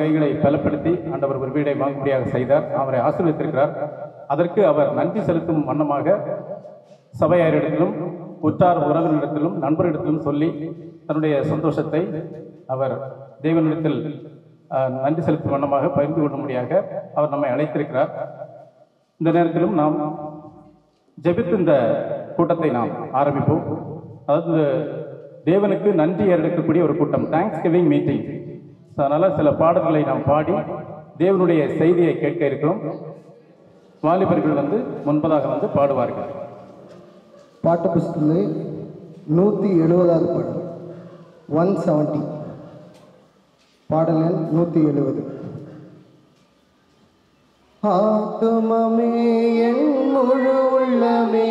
கைகளை பலப்படுத்தி ஆண்டவர் ஒரு வீடை வாங்கும்படியாக செய்தார். அவரை ஆசீர்வதித்திருக்கிறார். அதற்கு அவர் நன்றி செலுத்தும் வண்ணமாக சபையாரிடத்திலும் உற்றார் உறவினரிடத்திலும் நண்பரிடத்திலும் சொல்லி தன்னுடைய சந்தோஷத்தை அவர் தேவனிடத்தில் நன்றி செலுத்தும் வண்ணமாக பகிர்ந்து கொள்ளும்படியாக அவர் நம்மை அழைத்திருக்கிறார். இந்த நேரத்திலும் நாம் ஜெபித்து இந்த கூட்டத்தை நாம் ஆரம்பிப்போம். அதாவது தேவனுக்கு நன்றி ஏறெடுக்கக்கூடிய ஒரு கூட்டம், தேங்க்ஸ் கிவிங் மீட்டிங். அதனால் சில பாடல்களை நாம் பாடி தேவனுடைய செய்தியை கேட்க இருக்கிறோம். வாலிபர்கள் முன்பதாக பாடுவார்கள். பாட்டு புஸ்தகத்திலே 170வது பாடல் 170, பாடல் எண் 170. ஆத்துமமே என் முழு உள்ளமே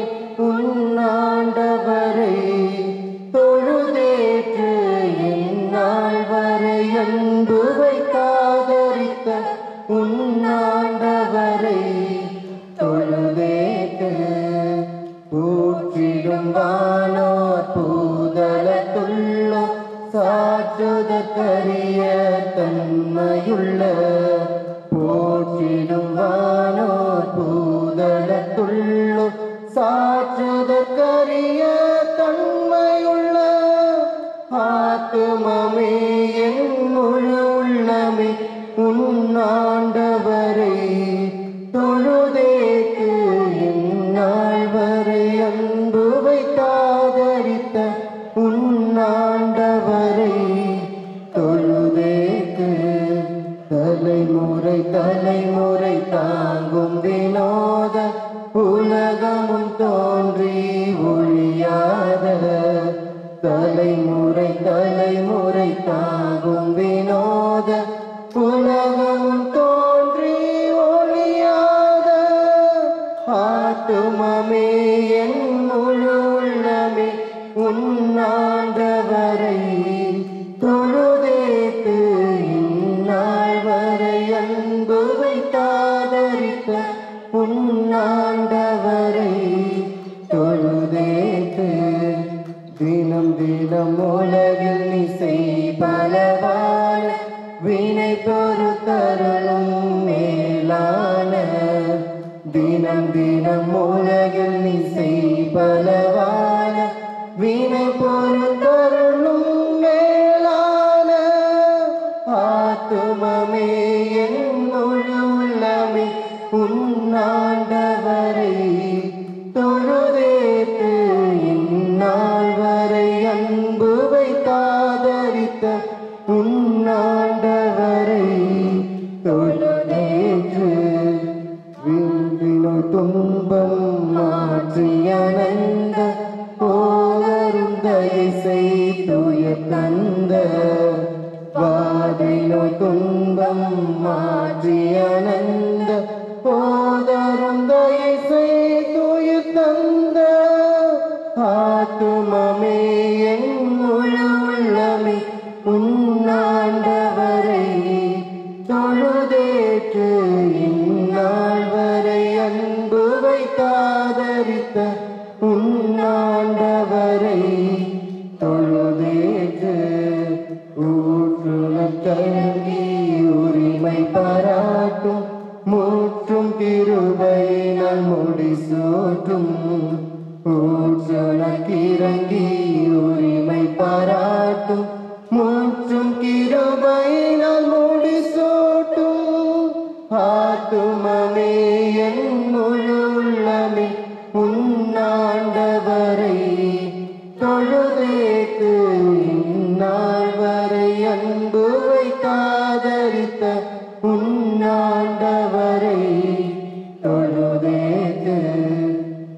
உன்னாண்டவரை தொழுதேற்று என்னால் வரை அன்பு வைக்காதரித்த உன்னாண்டவரை தொழுதேற்று போற்றிடும் வானோர் பூதலத்துள்ள சாற்றுதற்கரிய தன்மையுள்ள போற்றிடும் வானோர் பூதலத்துள்ள சாற்றுதற்கரிய தன்மையுள்ள ஆத்துமமே என் முழு உள்ளமே உன்னாண்டவரை தொழுதேக்கு என்னால் வரை அன்பு வைத்தாதரித்த உன்னாண்டவரை தொழுதேக்கு தலைமுறை தலைமுறை தாங்கும் வினோத உலகமும் தோன்றி ஒழியாத தலைமுறை தலைமுறை தாங்கும் வினோத உலகமும் தோன்றி ஒழியாத ஆத்துமமே என் முழு உள்ளமே உன்னாண்டவரை தொழுதேத்து இந்நாள் வரை அன்பு வைத்தாதரித்த உன்னாண்டவரை தொழுதேத்து தினம் தினம் உலகில் நீ செய்பலவான வினை பொறுத்தருளும் மேலான தினம் தினம் உலகில் நீ செய்பலவான வினை பொறுத்தருளும் மேலான ஆத்துமமே என் முழு உள்ளமே உன்னாண்டவரை தொழுதேற்று இந்நாள் வரை அன்பு வைத்தாதரித்த உன்னாண்டவரை தொழுதேற்று விண்பினோய் துன்பம் மாற்றி அணைந்த போதரும் தயை செய்துய தந்த வாதை நோய் துன்பம் மாற்றி அணைந்த போதரும் தயை செய்துய தந்த ஆத்துமமே என் முழு உள்ளமே உன்னாண்டவரை தொழுதேற்று இந்நாள் வரை அன்பு வைத்தாதரித்த உன்னாண்டவரை தொழுதேற்று ஊற்றுணர் கல்வி உரிமை பாராட்டும் மூற்றும் கிருபையினால் முடிசூட்டும் ஊற்றுணர்கிறங்கி உரிமை பாராட்டும் மூற்றும் கிருபையினால் முடிசூட்டும் ஆத்துமமே என் முழு உள்ளமே உன்னாண்டவரை தொழுதேத்து இந்நாள் வரை அன்பு வைத்தாதரித்த உன்னாண்டவரை தொழுதேத்து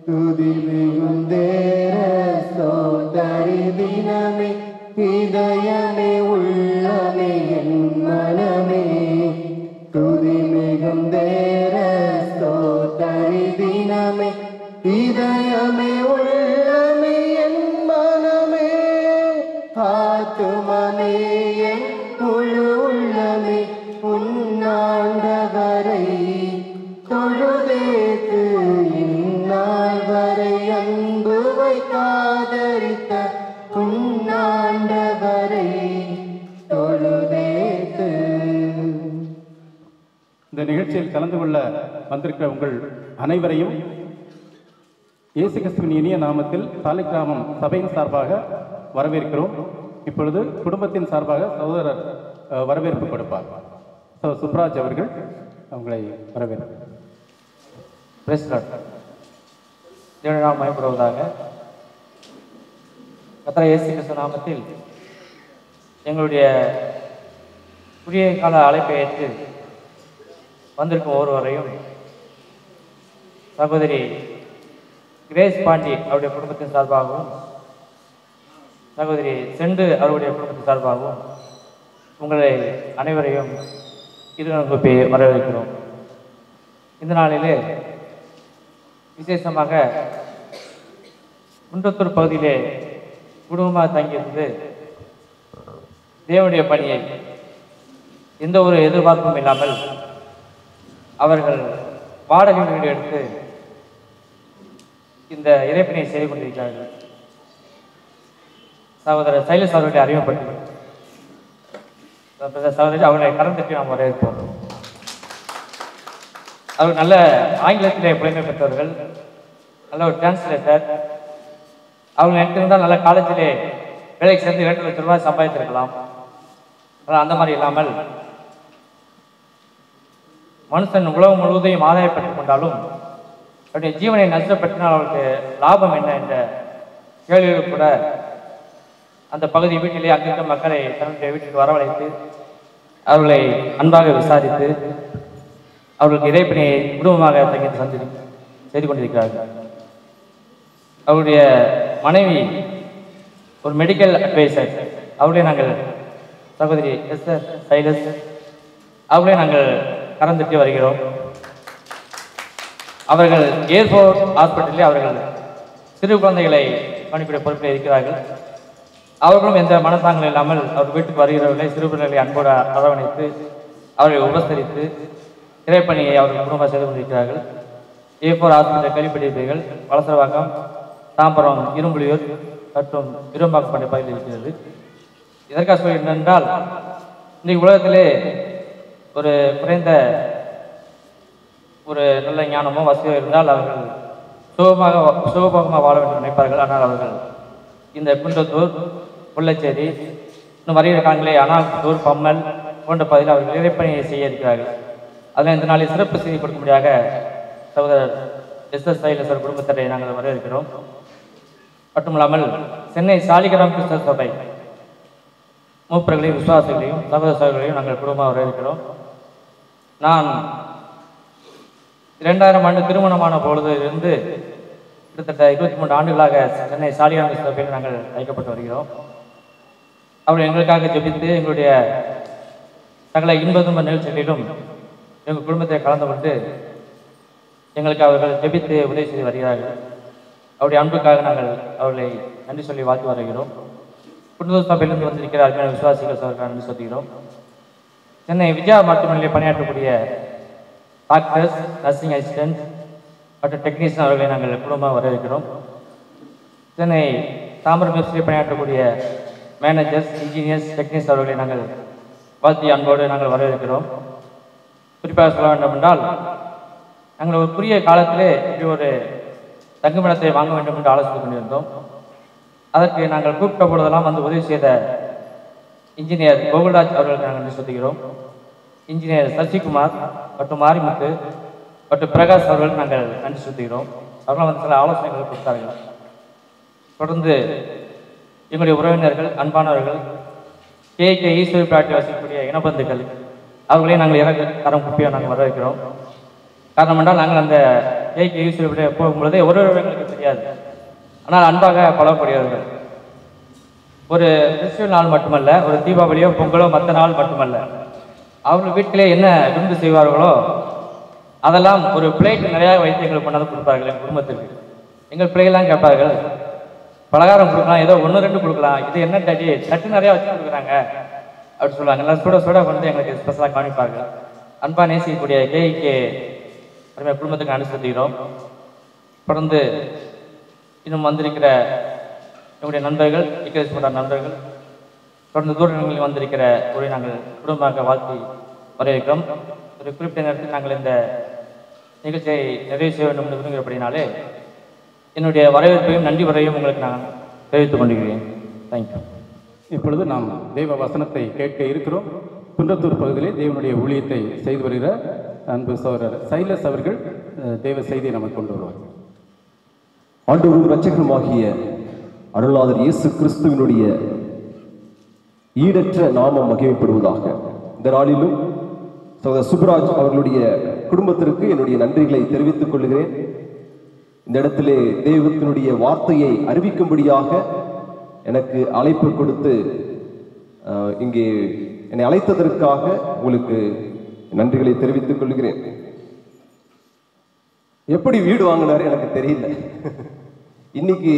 துதி மிகுந்தேர சோதரி தினமே இதயமே உள்ளமே என் மனமே துதி மிகும் இந்த நிகழ்ச்சியில் கலந்து கொள்ள வந்திருக்கிற உங்கள் அனைவரையும் இயேசு கிறிஸ்துவின் இனிய நாமத்தில் சாலிகிராமம் சபையின் சார்பாக வரவேற்கிறோம். இப்பொழுது குடும்பத்தின் சார்பாக சகோதரர் வரவேற்பு கொடுப்பார். சுப்ராஜ் அவர்கள் உங்களை வரவேற்கிறார். தேவனுடைய நாமம் மகிமைப்படுவதாக. கர்த்தர் இயேசு கிறிஸ்து நாமத்தில் எங்களுடைய குறுகிய கால அழைப்பை ஏற்று வந்திருக்கும் ஒருவரையும் சகோதரி கிரேஸ் பாண்டி அவருடைய குடும்பத்தின் சார்பாகவும் சகோதரி செண்டு அவருடைய குடும்பத்தின் சார்பாகவும் உங்களை அனைவரையும் இருவகுப்பை வரவேற்கிறோம். இந்த நாளிலே விசேஷமாக குன்றத்தூர் பகுதியிலே குடும்பமாக தங்கியிருந்து தேவனுடைய பணியை எந்த ஒரு எதிர்பார்ப்பும் இல்லாமல் அவர்கள் வாடகை வீடு எடுத்து இந்த இறைப்பணியை செய்து கொண்டிருக்கிறார்கள். சகோதரர் சைலஸ் அவர்களை அறிமுகப்படுத்தி சகோதரி அவர்களை கடந்துட்டு நாம் வரவேற்போம். அவர் நல்ல ஆங்கிலத்திலே புலமை பெற்றவர்கள், நல்ல ஒரு டிரான்ஸ்லேட்டர். அவங்க நினைத்திருந்தால் நல்ல காலேஜிலே வேலைக்கு சேர்ந்து 2 லட்சம் ரூபாய் சம்பாதித்திருக்கலாம். ஆனால் அந்த மாதிரி இல்லாமல் மனுஷன் உலகம் முழுவதையும் ஆதாயப்பட்டுக் கொண்டாலும் அவருடைய ஜீவனை நஷ்டப்படுத்தினால் அவருக்கு லாபம் என்ன என்ற கேள்விகள் கூட அந்த பகுதி வீட்டிலே அங்கிருந்த மக்களை தன்னுடைய வீட்டிற்கு வரவழைத்து அவர்களை அன்பாக விசாரித்து அவர்களுக்கு இறைப்பணியை குடும்பமாக தங்கி செய்து கொண்டிருக்கிறார்கள். அவருடைய மனைவி ஒரு மெடிக்கல் அட்வைசர். அவர்களே நாங்கள் சகோதரி எஸ்ஆர் சைலஸ் அவர்களே நாங்கள் கறந்துட்டு வருகிறோம். அவர்கள் ஏர்போர்ட் ஹாஸ்பிட்டலில் அவர்கள் சிறு குழந்தைகளை கவனிக்கூடிய பொறுப்பில் இருக்கிறார்கள். அவர்களும் எந்த மனத்தாங்களும் இல்லாமல் அவர் வீட்டுக்கு வருகிறவர்களை சிறு பிள்ளைகளை அன்போடு அரவணைத்து அவர்களை உபசரித்து இறைப்பணியை அவர்கள் குடும்பமாக செய்து கொண்டிருக்கிறார்கள். ஏர்போர்ட் ஹாஸ்பிட்டல் கேள்விப்பட்டிருப்பீர்கள். வலசரவாக்கம், தாம்பரம், இரும்புலியூர் மற்றும் இரும்பாக்கம் போன்ற பகுதியில் இருக்கிறது. இதற்காக சொல்லி என்னென்றால் இன்றைக்கு உலகத்திலே ஒரு குறைந்த ஒரு நல்ல ஞானமோ வசதியோ இருந்தால் அவர்கள் சுகபோகமாக வாழ வேண்டும் நினைப்பார்கள். ஆனால் அவர்கள் இந்த குன்றத்தூர், புள்ளச்சேரி, இன்னும் வருகிற காலங்களே அனாத்தூர், பம்மல் போன்ற பகுதியில் அவர்கள் இறைப்பணியை செய்ய இருக்கிறார்கள். அதில் இந்த நாளில் சிறப்பு செய்தி கொடுக்கும்படியாக சகோதரர் எஸ்எஸ் சைலசர் குடும்பத்தரை நாங்கள் வரவேற்கிறோம். மட்டுமில்லாமல் சென்னை சாலிகிராம் கிறிஸ்தவ சபை மூப்பர்களையும் விசுவாசிகளையும் சகோதர சகோதரிகளையும் நாங்கள் குடும்பமாக வரவேற்கிறோம். நான் 2000 ஆண்டு திருமணமான பொழுது இருந்து கிட்டத்தட்ட 23 ஆண்டுகளாக சென்னை சாலிகிராம் கிறிஸ்தவ சபையில் நாங்கள் அழைக்கப்பட்டு வருகிறோம். அவர்கள் எங்களுக்காக ஜெபித்து எங்களுடைய சகல இன்ப துன்ப நிகழ்ச்சிகளிலும் எங்கள் குடும்பத்தை கலந்து கொண்டு எங்களுக்கு அவர்கள் ஜெபித்து உதவி செய்து வருகிறார்கள். அவருடைய அன்புக்காக நாங்கள் அவர்களை நன்றி சொல்லி வாழ்த்து வருகிறோம். குடும்ப சபையிலிருந்து வந்திருக்கிற அருமையான விசுவாசிகள் அவர்கள் நன்றி சொல்கிறோம். சென்னை விஜயா மருத்துவமனையில் பணியாற்றக்கூடிய டாக்டர்ஸ், நர்சிங் அசிஸ்டன்ட் மற்றும் டெக்னீஷியன் அவர்களை நாங்கள் குடும்பமாக வரவேற்கிறோம். சென்னை தாம்பரம் மெஸ்ஸில் பணியாற்றக்கூடிய மேனேஜர்ஸ், இன்ஜினியர்ஸ், டெக்னீஷியன் அவர்களை நாங்கள் வாழ்த்தி அன்போடு நாங்கள் வரவேற்கிறோம். குறிப்பாக சொல்ல வேண்டும் என்றால் நாங்கள் ஒரு குறுகிய காலத்திலே இப்படி ஒரு தங்குமிடத்தை வாங்க வேண்டும் என்று ஆலோசனை கொண்டிருந்தோம். அதற்கு நாங்கள் கூப்பிட்ட பொழுதெல்லாம் வந்து உதவி செய்த இன்ஜினியர் கோகுல்ராஜ் அவர்களுக்கு நாங்கள் நன்றி சொல்கிறோம். இன்ஜினியர் சசிகுமார் மற்றும் மாரிமுத்து மற்றும் பிரகாஷ் அவர்களுக்கு நாங்கள் நன்றி சொல்கிறோம். அவர்கள் வந்து சில ஆலோசனைகள் கொடுத்தார்கள். தொடர்ந்து எங்களுடைய உறவினர்கள், அன்பானவர்கள், கே ஈஸ்வரி பிராட்டி வசிக்கக்கூடிய இனபந்துக்கள் அவர்களையும் நாங்கள் இறக்க தரம் குப்பியாக நாங்கள் வரவேற்கிறோம். காரணம் என்றால் நாங்கள் அந்த கே ஈஸ்வரி போகும்பொழுதே ஒருவர்களுக்கு தெரியாது, ஆனால் அன்பாக பழகக்கூடியவர்கள். ஒரு ஃபெஸ்டிவல் நாள் மட்டுமல்ல, ஒரு தீபாவளியோ பொங்கலோ மற்ற நாள் மட்டுமல்ல, அவர்கள் வீட்டிலே என்ன விருந்து செய்வார்களோ அதெல்லாம் ஒரு பிளேட் நிறையா வைத்து எங்களுக்கு கொண்டாந்து கொடுப்பார்கள். எங்கள் குடும்பத்திற்கு எங்கள் பிள்ளைகள்லாம் கேட்பார்கள், பலகாரம் கொடுக்கலாம், ஏதோ 1-2 கொடுக்கலாம், இது என்ன டாடி சட்டு நிறையா வச்சு கொடுக்குறாங்க அப்படி சொல்லுவாங்க. எல்லாம் சுட சுட கொண்டு எங்களுக்கு ஸ்பெஷலாக கவனிப்பார்கள். அன்பா நேசிக்கக்கூடிய கேஇகே அருமையான குடும்பத்துக்கு அனுசரிக்கிறோம். தொடர்ந்து இன்னும் வந்திருக்கிற எங்களுடைய நண்பர்கள், இக்கேஸ் போன்ற நண்பர்கள், தொடர்ந்து தூரங்களில் வந்திருக்கிற ஒரு நாங்கள் குடும்பமாக வாழ்த்தி வரவேற்கிறோம். ஒரு குறிப்பிட்ட நேரத்தில் நாங்கள் இந்த நிகழ்ச்சியை நிறைவு செய்ய வேண்டும் என்று விரும்புகிறபடினாலே என்னுடைய வரவேற்பையும் நன்றி வரையும் உங்களுக்கு நான் தெரிவித்துக் கொண்டிருக்கிறேன். தேங்க்யூ. இப்பொழுது நாம் தெய்வ வசனத்தை கேட்க இருக்கிறோம். குன்றத்தூர் பகுதியிலே தேவனுடைய ஊழியத்தை செய்து வருகிற அன்பு சகோதரர் சைலஸ் அவர்கள் தேவ செய்தியை நமக்கு கொண்டு வருவார். ஆண்டவரும் இரட்சகருமாகிய அருளாளர் இயேசு கிறிஸ்துவினுடைய ஈடற்ற நாமம் மகிமைப்படுவதாக. இந்த நாளிலும் சகோதரர் சுப்ராஜ் அவர்களுடைய குடும்பத்திற்கு என்னுடைய நன்றிகளை தெரிவித்துக் கொள்கிறேன். இந்த இடத்திலே தெய்வத்தினுடைய வார்த்தையை அறிவிக்கும்படியாக எனக்கு அழைப்பு கொடுத்து இங்கே என்னை அழைத்ததற்காக உங்களுக்கு நன்றிகளை தெரிவித்துக் கொள்கிறேன். எப்படி வீடு வாங்கினார் எனக்கு தெரியல. இன்னைக்கு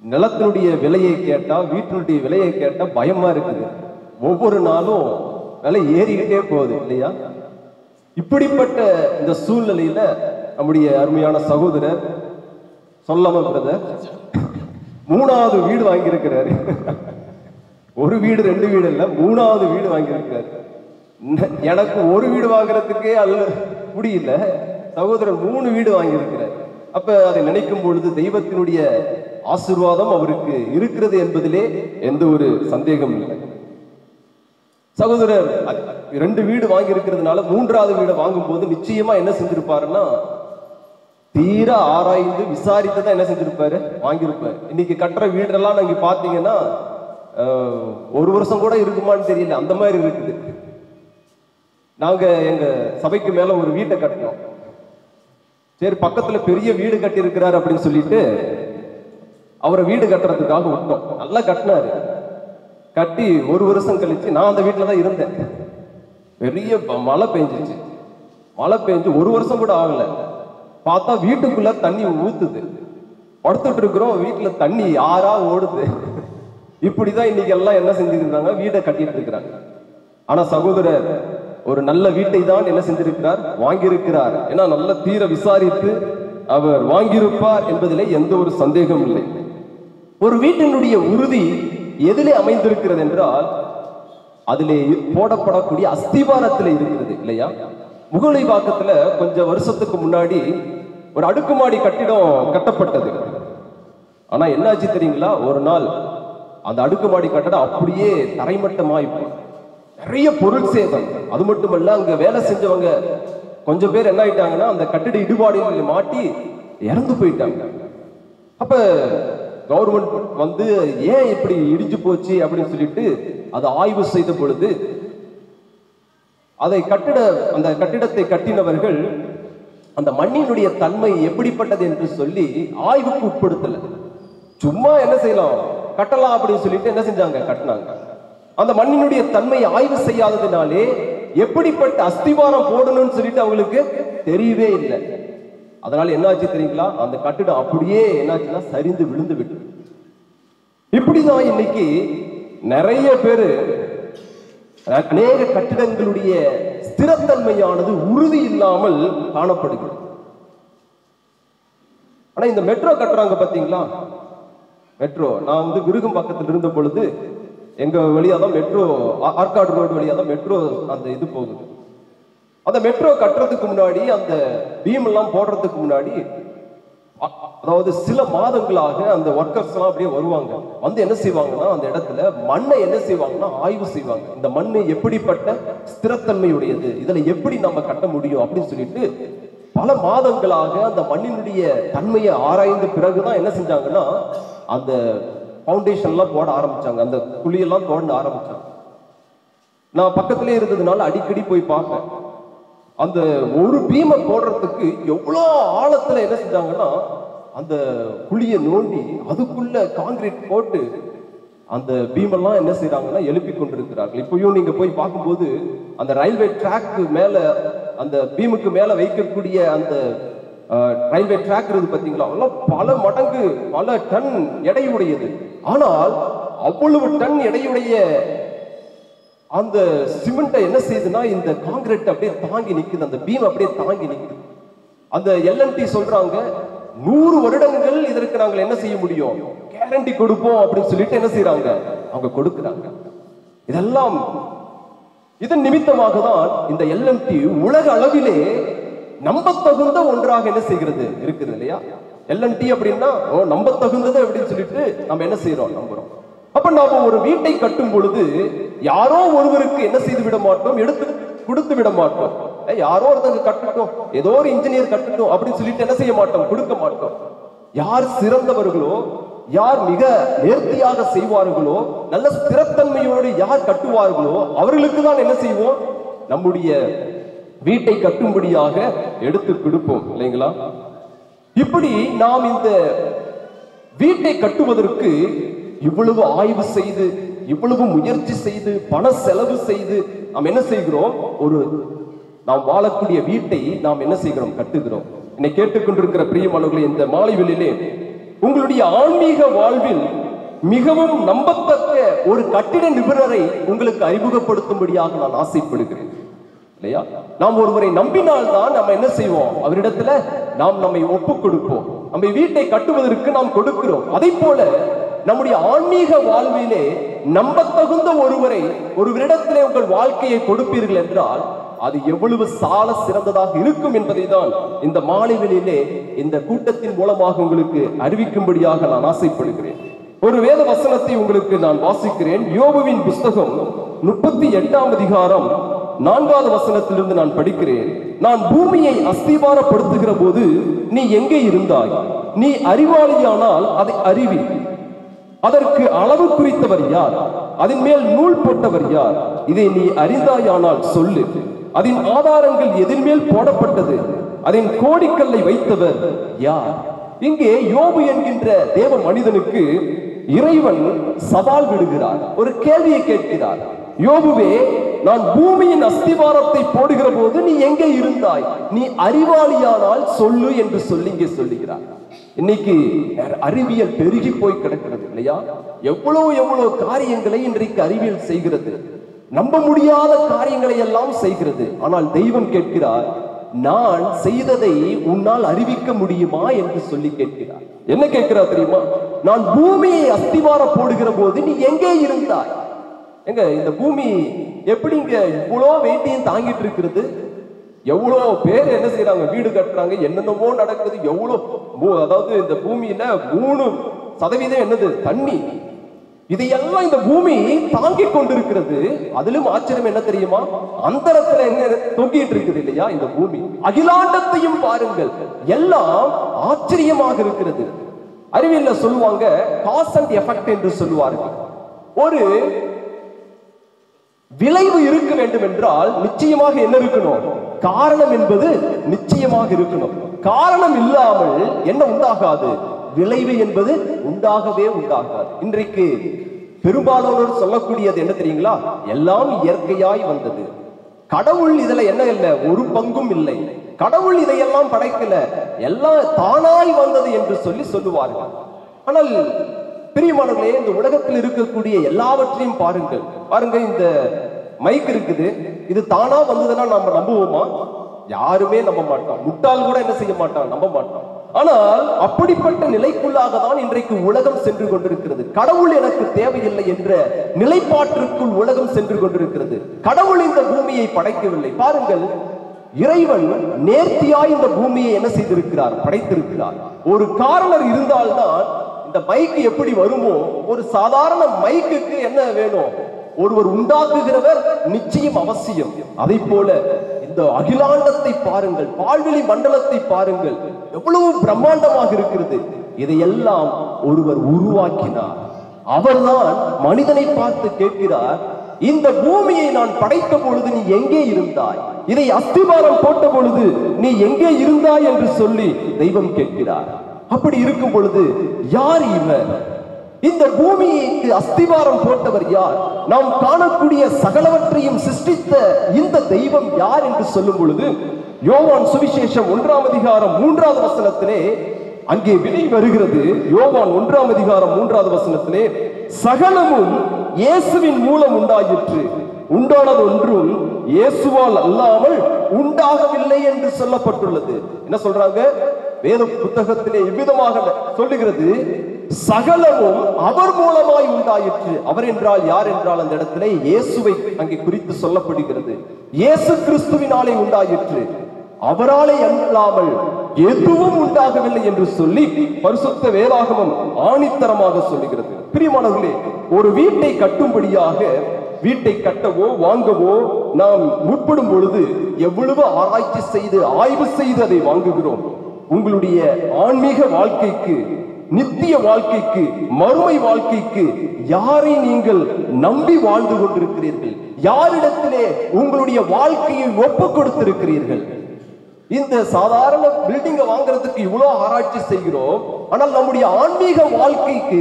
நிலத்தினுடைய விலையை கேட்டா, வீட்டினுடைய விலையை கேட்டா பயமா இருக்குது. ஒவ்வொரு நாளும் விலை ஏறிக்கிட்டே போகுது இல்லையா? இப்படிப்பட்ட இந்த சூழ்நிலையில நம்முடைய அருமையான சகோதரர் சொல்லாம பிரதர் 3வது வீடு வாங்கியிருக்கிறாரு. ஒரு வீடு 2 வீடு இல்ல, 3வது வீடு வாங்கியிருக்கிறாரு. எனக்கு ஒரு வீடு வாங்குறதுக்கே அல்ல முடியல, சகோதரர் 3 வீடு வாங்கியிருக்கிறார். அப்ப அதை நினைக்கும் பொழுது தெய்வத்தினுடைய ஆசீர்வாதம் அவருக்கு இருக்கிறது என்பதிலே எந்த ஒரு சந்தேகம் இல்லை. சகோதரர் 2 வீடு வாங்கி இருக்கிறதுனால 3வது வீடை வாங்கும் போது நிச்சயமா என்ன செஞ்சிருப்பாருன்னா, தீர ஆராய்ந்து விசாரித்து தான் என்ன செஞ்சிருப்பாரு, வாங்கியிருப்பாரு. இன்னைக்கு கட்டுற வீடெல்லாம் நீங்க பாத்தீங்கன்னா 1 வருஷம் கூட இருக்குமான்னு தெரியல, அந்த மாதிரி இருக்குது. நாங்க எங்க சபைக்கு மேல ஒரு வீட்டை கட்டினோம். சரி, பக்கத்துல பெரிய வீடு கட்டி இருக்கிறாரு அப்படின்னு சொல்லிட்டு அவரை வீடு கட்டுறதுக்காக விட்டோம். நல்லா கட்டினாரு. கட்டி 1 வருஷம் கழிச்சு நான் அந்த வீட்டுல தான் இருந்தேன். பெரிய மழை பெஞ்சிச்சு. மழை பெஞ்சு 1 வருஷம் கூட ஆகல. பார்த்தா வீட்டுக்குள்ள தண்ணி ஊத்துது. படுத்துட்டு இருக்கிறோம், வீட்டுல தண்ணி ஆறா ஓடுது. இப்படிதான் இன்னைக்கு எல்லாம் என்ன செஞ்சிருக்காங்க, வீடை கட்டிட்டு இருக்கிறாங்க. ஆனா சகோதரர் ஒரு நல்ல வீட்டை தான் என்ன செஞ்சிருக்கிறார், வாங்கியிருக்கிறார். ஏன்னா நல்ல தீர விசாரித்து அவர் வாங்கியிருப்பார் என்பதிலே எந்த ஒரு சந்தேகம் இல்லை. ஒரு வீட்டினுடைய உறுதி எதிலே அமைந்திருக்கிறது என்றால் அதிலே போடப்படக்கூடிய அஸ்திவாரத்தில் இருக்கிறது இல்லையா? முகலிவாக்கத்துல கொஞ்சம் வருஷத்துக்கு முன்னாடி ஒரு அடுக்குமாடி கட்டிடம் கட்டப்பட்டது. ஆனா என்னாச்சு தெரியுங்களா, ஒரு நாள் அந்த அடுக்குமாடி கட்டடம் அப்படியே தரைமட்டமாய் நிறைய பொருள் சேதம். அது மட்டுமல்ல, அங்க வேலை செஞ்சவங்க கொஞ்சம் பேர் என்ன ஆயிட்டாங்கன்னா அந்த கட்டிட இடிபாடுகளில் மாட்டி இறந்து போயிட்டாங்க. அப்ப கவர்மெண்ட் வந்து ஏன் இப்படி இடிஞ்சு போச்சு அப்படின்னு சொல்லிட்டு அதை ஆய்வு செய்த பொழுது அந்த கட்டிடத்தை கட்டினவர்கள் அந்த மண்ணினுடைய தன்மை எப்படிப்பட்டது என்று சொல்லி ஆய்வுக்கு உட்படுத்தல. சும்மா என்ன செய்யலாம், கட்டலாம் அப்படின்னு சொல்லிட்டு என்ன செஞ்சாங்க, கட்டினாங்க. அந்த மண்ணினுடைய தன்மை ஆய்வு செய்யாததுனாலே எப்படிப்பட்ட அஸ்திவாரம் போடணும்னு சொல்லிட்டு அவங்களுக்கு தெரியவே இல்லை. அதனால என்னாச்சு தெரியுங்களா, அந்த கட்டிடம் அப்படியே என்னாச்சுன்னா சரிந்து விழுந்து விட்டு. இப்படிதான் இன்னைக்கு நிறைய பேரு அநேக கட்டிடங்களுடைய ஸ்திரத்தன்மையானது உறுதி இல்லாமல் காணப்படுகிறது. ஆனா இந்த மெட்ரோ கட்டுறாங்க பாத்தீங்களா, மெட்ரோ நான் வந்து விருகம் பக்கத்தில் இருந்த பொழுது எங்க வழியாதான் மெட்ரோ, ஆற்காடு ரோடு வழியாதான் மெட்ரோ அந்த இது போகுது. அந்த மெட்ரோ கட்டுறதுக்கு முன்னாடி, அந்த பீம் எல்லாம் போடுறதுக்கு முன்னாடி, அதாவது சில மாதங்களாக அந்த ஒர்க்கர்ஸ் எல்லாம் அப்படியே வருவாங்க. வந்து என்ன செய்வாங்கன்னா அந்த இடத்துல மண்ணை என்ன செய்வாங்கன்னா ஆய்வு செய்வாங்க. இந்த மண்ணு எப்படிப்பட்ட ஸ்திரத்தன்மையுடையது, இதுல எப்படி நம்ம கட்ட முடியும் அப்படின்னு சொல்லிட்டு பல மாதங்களாக அந்த மண்ணினுடைய தன்மையை ஆராய்ந்த பிறகுதான் என்ன செஞ்சாங்கன்னா அந்த ஃபவுண்டேஷன் எல்லாம் போட ஆரம்பிச்சாங்க, அந்த குழியெல்லாம் தோண்ட ஆரம்பிச்சாங்க. நான் பக்கத்திலே இருந்ததுனால அடிக்கடி போய் பார்ப்பேன். அந்த ஒரு பீமை போடுறதுக்கு எவ்வளோ ஆழத்துல என்ன செஞ்சாங்கன்னா அந்த குழியை நோண்டி அதுக்குள்ள கான்கிரீட் போட்டு அந்த பீமெல்லாம் என்ன செய்யறாங்கன்னா எழுப்பி கொண்டிருக்கிறார்கள். இப்பயும் நீங்க போய் பார்க்கும்போது அந்த ரயில்வே ட்ராக்கு மேல, அந்த பீமுக்கு மேல வைக்கக்கூடிய அந்த ரயில்வே ட்ராக் இருக்கு பாத்தீங்களா, அதெல்லாம் பல மடங்கு பல டன் எடையுடையது. ஆனால் அவ்வளவு டன் எடையுடைய அந்த சிமெண்ட்டை என்ன செய்யுதுன்னா இந்த கான்கிரீட் அப்படியே தாங்கி நிக்குது, அந்த பீம் அப்படியே தாங்கி நிக்குது. அந்த எல்என்டி சொல்றாங்க 100 வருடங்கள் இதற்கு நாங்கள் என்ன செய்ய முடியும், கேரண்டி கொடுப்போம் அப்படின்னு சொல்லிட்டு என்ன செய்யறாங்க, அவங்க கொடுக்குறாங்க. இதெல்லாம் இதன் நிமித்தமாக தான் இந்த LNT உலக அளவிலே நம்பத்தகுந்த ஒன்றாக என்ன செய்கிறது இருக்குது இல்லையா? LNT அப்படின்னா நம்பத்தகுந்தது அப்படின்னு சொல்லிட்டு நம்ம என்ன செய்யறோம், நம்புறோம். அப்ப நாம ஒரு வீட்டை கட்டும் பொழுது யாரோ ஒருவருக்கு என்ன செய்து விட மாட்டோம், எடுத்து கொடுத்து விட மாட்டோம். யாரோ ஒருத்தங்க கட்டட்டும், ஏதோ ஒரு இன்ஜினியர் கட்டட்டும் அப்படின்னு சொல்லிட்டு என்ன செய்ய மாட்டோம், கொடுக்க மாட்டோம். யார் சிறந்தவர்களோ, யார் மிக நேர்த்தியாக செய்வார்களோ, நல்ல ஸ்திரத்தன்மையோடு யார் கட்டுவார்களோ அவர்களுக்கு தான் என்ன செய்வோம், நம்முடைய வீட்டை கட்டும்படியாக எடுத்து கொடுப்போம் இல்லைங்களா? இப்படி நாம் இந்த வீட்டை கட்டுவதற்கு இவ்வளவு ஆய்வு செய்து, இவ்வளவு முயற்சி செய்து, பண செலவு செய்து நாம் என்ன செய்கிறோம், நாம் வாழக்கூடிய வீட்டை நாம் என்ன செய்கிறோம், கட்டுகிறோம். என்னை கேட்டுக்கொண்டிருக்கிற பிரியமானவர்களே, இந்த மாலைவெளியிலே உங்களுடைய ஆன்மீக வாழ்வில் மிகவும் நம்பத்தக்க ஒரு கட்டிட நிபுணரை உங்களுக்கு அறிமுகப்படுத்தும்படியாக நான் ஆசைப்படுகிறேன் இல்லையா? நாம் ஒருவரை நம்பினால்தான் நம்ம என்ன செய்வோம், அவரிடத்துல நாம் நம்மை ஒப்புக் கொடுப்போம். நம்ம வீட்டை கட்டுவதற்கு நாம் கொடுக்கிறோம். அதை போல நம்முடைய ஆன்மீக வாழ்விலே நம்பத்தகுந்த ஒருவரிடத்திலே உங்கள் வாழ்க்கையை கொடுப்பீர்கள் என்றால் அது எவ்வளவு சால சிறந்ததாக இருக்கும் என்பதை தான் இந்த மாலைவெளியிலே இந்த கூட்டத்தின் மூலமாக உங்களுக்கு அறிவிக்கும்படியாக நான் ஆசைப்படுகிறேன். ஒரு வேத வசனத்தை உங்களுக்கு நான் வாசிக்கிறேன். யோபுவின் புஸ்தகம் 38ஆம் அதிகாரம் 4வது வசனத்திலிருந்து நான் படிக்கிறேன். நான் பூமியை அஸ்திபாரப்படுத்துகிற போது நீ எங்கே இருந்தாய்? நீ அறிவாளியானால் அதை அறிவி. அதற்கு அளவு குறித்தவர் யார்? அதன் மேல் நூல் போட்டவர் யார்? இதை நீ அறிந்தாயானால் சொல்லு. அதன் ஆதாரங்கள் எதின் மேல் போடப்பட்டது? அதன் கோடிக்கல்லை வைத்தவர் யார்? இங்கே யோபு என்கின்ற தேவ மனிதனுக்கு இறைவன் சவால் விடுகிறார், ஒரு கேள்வியை கேட்கிறார். யோபுவே, நான் பூமியின் அஸ்திவாரத்தை போடுகிற போது நீ எங்கே இருந்தாய்? நீ அறிவாளியானால் சொல்லு என்று சொல்லி இங்கே சொல்லுகிறார். இன்னைக்கு அறிவியல் பெருகி போய் கிடக்கிறது இல்லையா? எவ்வளவு காரியங்களை இன்றைக்கு அறிவியல் செய்கிறது, நம்ப முடியாத காரியங்களை எல்லாம் செய்கிறது. ஆனால் தெய்வம் கேட்கிறார், நான் செய்ததை உன்னால் அறிவிக்க முடியுமா என்று சொல்லி கேட்கிறார். என்ன கேட்கிறார் தெரியுமா? நான் பூமியை அஸ்திவார போடுகிற போது நீ எங்கே இருந்தாய்? எங்க இந்த பூமி எப்படிங்க இவ்வளோ வெயிட்டையும் தாங்கிட்டு இருக்கிறது? எவ்வளோ பேர் என்ன செய்யறாங்க, வீடு கட்டுறாங்க, என்னென்னமோ நடக்குது. அதாவது இந்த பூமியில 3% என்னது, தண்ணி. இதையெல்லாம் இந்த பூமி தாங்கிக் கொண்டிருக்கிறது. அதிலும் ஆச்சரியம் என்ன தெரியுமா? அந்தரத்துல என்ன தொங்கிட்டு இருக்குது இல்லையா இந்த பூமி? அகிலாண்டத்தையும் பாருங்கள், எல்லாம் ஆச்சரியமாக இருக்கிறது. அறிவியல்ல சொல்லுவாங்க காஸ் அண்ட் எஃபெக்ட் என்று சொல்லுவார்கள். ஒரு விளைவு இருக்க வேண்டும் என்றால் நிச்சயமாக என்ன இருக்கணும், காரணம் என்பது நிச்சயமாக இருக்கணும். காரணம் இல்லாமல் என்ன உண்டாகாது, விளைவு என்பது உண்டாகவே உண்டாகாது. இன்றைக்கு பெரும்பாலானோர் சொல்லக்கூடியது என்ன தெரியுங்களா? எல்லாம் இயற்கையாய் வந்தது, கடவுள் இதுல என்ன இல்லை, ஒரு பங்கும் இல்லை, கடவுள் இதையெல்லாம் படைக்கல, எல்லாம் தானாய் வந்தது என்று சொல்லுவார்கள். ஆனால் பிரியமானவர்களே, இந்த உலகத்தில் இருக்கக்கூடிய எல்லாவற்றையும் பாருங்க. இந்த மைக் இருக்குது, இது தானா வந்ததுன்னா நம்ம நம்புவோமா? யாருமே நம்ப மாட்டோம். முட்டாள் கூட என்ன செய்ய மாட்டான், நம்ப மாட்டான். ஆனால் அப்படிப்பட்ட நிலைக்குள்ளாக தான் இன்றைக்கு உலகம் சென்று கொண்டிருக்கிறது. கடவுள் எனக்கு தேவையில்லை என்ற நிலைப்பாட்டிற்குள் உலகம் சென்று கொண்டிருக்கிறது. கடவுள் இந்த பூமியை படைக்கவில்லை. பாருங்கள், இறைவன் நேர்த்தியாய் இந்த பூமியை என்ன செய்திருக்கிறார், படைத்திருக்கிறார். ஒரு காரணம் இருந்தால்தான் இந்த மைக்கு எப்படி வருமோ, ஒரு சாதாரண மைக்குக்கு என்ன வேணும், ஒருவர் உண்டாக்குகிறவர் நிச்சயம் அவசியம். அதை போல இந்த அகிலாண்டத்தை பாருங்கள், பால்வெளி மண்டலத்தை பாருங்கள், எவ்வளவு பிரம்மாண்டமாக இருக்கிறது. இதையெல்லாம் ஒருவர் உருவாக்கினார். அவர்தான் மனிதனை பார்த்து கேட்கிறார், இந்த பூமியை நான் படைத்த பொழுது நீ எங்கே இருந்தாய்? இதை அஸ்திபாரம் போட்ட பொழுது நீ எங்கே இருந்தாய் என்று சொல்லி தெய்வம் கேட்கிறார். அப்படி இருக்கும் பொழுது யார் இவர்? இந்த பூமிக்கு அஸ்திவாரம் போட்டவர் யார்? நாம் காணக்கூடிய சகலவற்றையும் சிருஷ்டித்த இந்த தெய்வம் யார் என்று சொல்லும் பொழுது யோவான் சுவிசேஷம் 1ஆம் அதிகாரம் 3வது வசனத்திலே அங்கே விடை வருகிறது. யோவான் 1ஆம் அதிகாரம் 3வது வசனத்திலே, சகலமும் இயேசுவின் மூலம் உண்டாயிற்று, உண்டானது ஒன்றும் இயேசுவால் அல்லாமல் உண்டாகவில்லை என்று சொல்லப்பட்டுள்ளது. என்ன சொல்றாங்க? வேத புத்தகத்திலே இவ்விதமாக சொல்லுகிறது, சகலமும் அவர் மூலமாய் உண்டாயிற்று. அவர் என்றால் யார் என்றால் அந்த இடத்திலே இயேசுவை அங்கே குறித்து சொல்லப்படுகிறது. இயேசு கிறிஸ்துவினாலே உண்டாயிற்று, அவராலே அல்லாமல் எதுவும் உண்டாகவில்லை என்று சொல்லி பரிசுத்த வேதாகமம் ஆணித்தரமாக சொல்லுகிறது. பிரியமானவர்களே, ஒரு வீட்டை கட்டும்படியாக, வீட்டை கட்டவோ வாங்கவோ நாம் முற்படும் பொழுது எவ்வளவு ஆராய்ச்சி செய்து ஆய்வு செய்து அதை வாங்குகிறோம். உங்களுடைய ஆன்மீக வாழ்க்கைக்கு, நித்திய வாழ்க்கைக்கு, மறுமை வாழ்க்கைக்கு யாரை நீங்கள் நம்பி வாழ்ந்து கொண்டிருக்கிறீர்கள்? யாரிடத்திலே உங்களுடைய வாழ்க்கையை ஒப்பு கொடுத்திருக்கிறீர்கள்? இந்த சாதாரண பில்டிங்கை வாங்குறதுக்கு இவ்வளவு ஆராய்ச்சி செய்கிறோம், ஆனால் நம்முடைய ஆன்மீக வாழ்க்கைக்கு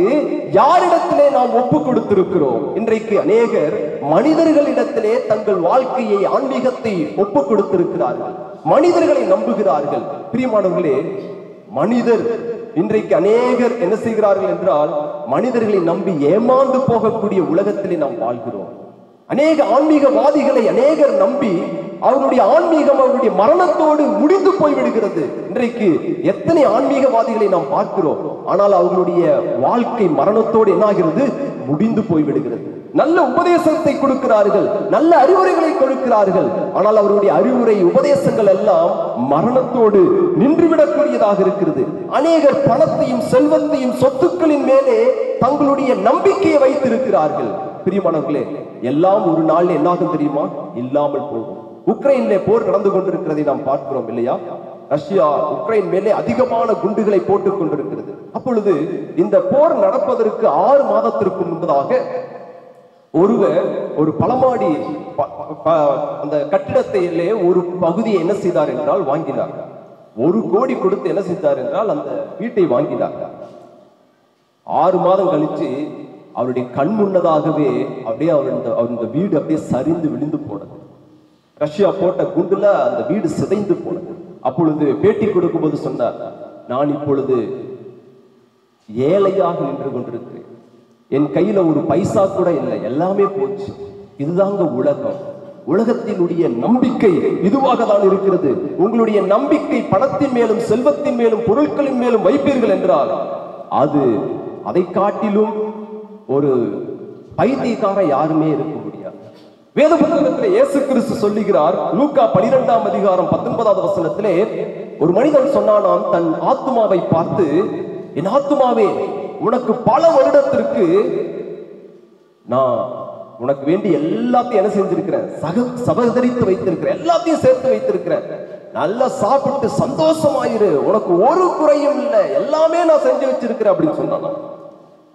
யாரிடத்திலே நாம் ஒப்பு கொடுத்திருக்கிறோம்? இன்றைக்கு அநேகர் மனிதர்களிடத்திலே தங்கள் வாழ்க்கையை, ஆன்மீகத்தை ஒப்பு கொடுத்திருக்கிறார்கள், மனிதர்களை நம்புகிறார்கள். பிரியமானவர்களே, மனிதர் இன்றைக்கு அநேகர் என்ன செய்கிறார்கள் என்றால், மனிதர்களை நம்பி ஏமாந்து போகக்கூடிய உலகத்திலே நாம் வாழ்கிறோம். அநேக ஆன்மீகவாதிகளை அநேகர் நம்பி அவருடைய ஆன்மீகம் அவருடைய மரணத்தோடு முடிந்து போய்விடுகிறது. இன்றைக்கு எத்தனை ஆன்மீகவாதிகளை நாம் பார்க்கிறோம், ஆனால் அவர்களுடைய வாழ்க்கை மரணத்தோடு என்ன ஆகிறது? முடிந்து போய்விடுகிறது. நல்ல உபதேசத்தை கொடுக்கிறார்கள், நல்ல அறிவுரைகளை கொடுக்கிறார்கள், ஆனால் அவருடைய அறிவுரை, உபதேசங்கள் எல்லாம் மரணத்தோடு நின்றுவிடக்கூடியதாக இருக்கிறது. அநேகர் பணத்தையும் செல்வத்தையும் சொத்துக்களின் மேலே தங்களுடைய நம்பிக்கையை வைத்திருக்கிறார்கள். பிரியமானவர்களே, எல்லாம் ஒரு நாள் என்னாகும் தெரியுமா? இல்லாமல் போகும். உக்ரைன்ல போர் நடந்து கொண்டிருக்கிறதை நாம் பார்க்கிறோம் இல்லையா? ரஷ்யா உக்ரைன் மேலே அதிகமான குண்டுகளை போட்டுக் கொண்டிருக்கிறது. அப்பொழுது இந்த போர் நடப்பதற்கு 6 மாதத்திற்கு முன்பதாக ஒருவர் ஒரு பலமாடி அந்த கட்டிடத்திலே ஒரு பகுதியை என்ன செய்தார் என்றால் வாங்கினார். 1 கோடி கொடுத்து என்ன செய்தார் என்றால் அந்த வீட்டை வாங்கினார். 6 மாதம் கழிச்சு அவருடைய கண் முன்னதாகவே அப்படியே அந்த வீடு அப்படியே சரிந்து விழுந்து போனது. ரஷ்யா போட்ட குண்டுல அந்த வீடு சிதைந்து போனது. அப்பொழுது பேட்டி கொடுக்கும் போது சொன்னார், நான் இப்பொழுது ஏழையாக நின்று கொண்டிருக்கிறேன், என் கையில ஒரு பைசா கூட இல்லை, எல்லாமே போச்சு. இதுதாங்க உலகம். உலகத்தினுடைய நம்பிக்கை இதுவாக தான் இருக்கிறது. உங்களுடைய நம்பிக்கை பணத்தின் மேலும் செல்வத்தின் மேலும் பொருட்களின் மேலும் வைப்பீர்கள் என்றால் அது அதை காட்டிலும் ஒரு பைத்தியக்கார யாருமே இருக்க முடியாது. வேத புத்தகத்திலே இயேசு கிறிஸ்து சொல்லுகிறார், லூக்கா 12ஆம் அதிகாரம் 19வது வசனத்திலே, ஒரு மனிதன் சொன்னானாம் தன் ஆத்துமாவை பார்த்து, என் ஆத்துமாவே, உனக்கு பல வருடத்திற்கு நான் உனக்கு வேண்டி எல்லாத்தையும் என்ன செஞ்சிருக்கிறேன்? சபதரித்து வைத்திருக்கிறேன், எல்லாத்தையும் சேர்த்து வைத்திருக்கிறேன். நல்லா சாப்பிட்டு சந்தோஷமாயிரு, உனக்கு ஒரு குறையும் இல்லை, எல்லாமே நான் செஞ்சு வச்சிருக்கிறேன் அப்படின்னு சொன்னானா.